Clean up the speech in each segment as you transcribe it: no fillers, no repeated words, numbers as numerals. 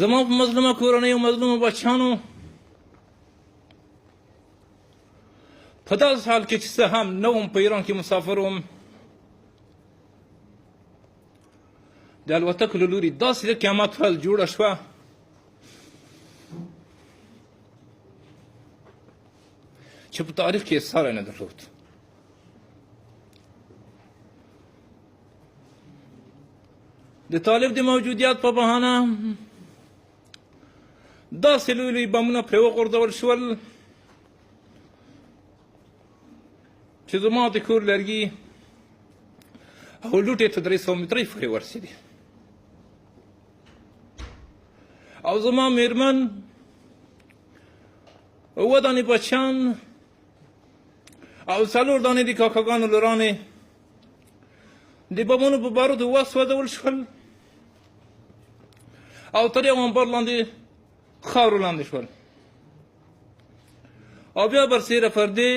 زما په مظلومه کورنۍ او مظلومو بچیانو په داسې حال کې چې زه هم نه وم په ایران کې مسافر وم د الوتکو له لوري داسې د قیامت ورځ جوړه شوه چې په تاریخ کې یې ساری نه درلود. د طالب د موجودیت په بهانه داسې لوی لوی بمونه پرې وغورځول شول چې زما د کور لرګي او لوټې ته 300 مترۍ پورې ورسېدې او زما میرمن 7 دانې بچیان او 4 دانې د کاکاګانو لورانې د بمونو په بارودو وسوځول شول او تر یو امبر لاندې خاورو لاندې شول او بیا برسېره پر دې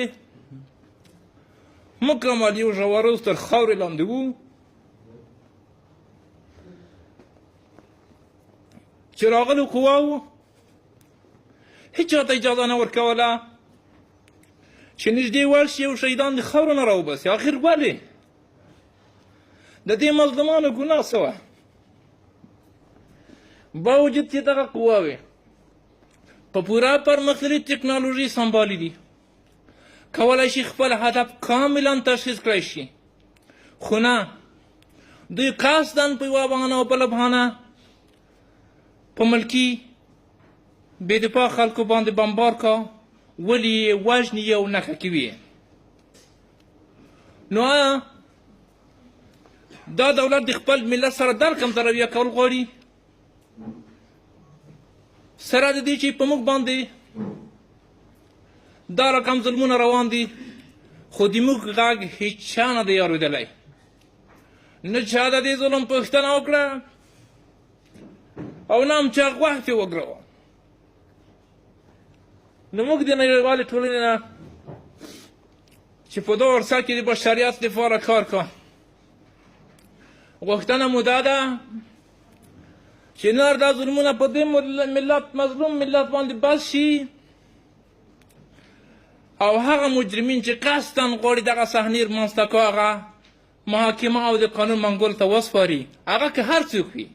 مکمل یو ژوروز تر خاورې لاندې وو چې راغلو قواو هیچ چاته اجازه نه ورکوله چې نږدې ورشي یو شهیدان د خاورو نه راوباسي. آخر ولې د دې مظلومانو ګناه څه وه؟ باوجود چې دغه قواوې په پوره پرمختللې ټکنالوژي سمبالي دي کولی شي خپل هدف کاملا تشخیص کړی شي خو نه دوی قصدا په یوه بهانه او بله بهانه په ملکي بې دفاع خلکو باندې بمبار کا ولي یې وژني یې او نښه کوي یې. نو آیا دا دولت د خپل ملت سره دا رقم رویه کول غواړي سره د دې چې په موږ باندې دا رقم ظلمونه روان دي خو د موږ غږ هیچ چا نه دی اورېدلی نه چا د دې ظلم پوښتنه وکړه او نه هم چا غوږ ترې وګروه. نو موږ د نړیوالې ټولنې نه چې په دغه عرصه کې د بشریت لپاره کار کوه غوښتنه مو دا ده چې نور دا ظلمونه په دې ملت مظلوم ملت باندې بس شي او هغه مجرمین چې قصدا غواړي دغه صحنې رامنځته کړي هغه محاکمه او د قانون منګولو ته وسپاري هغه که هر څوک وي.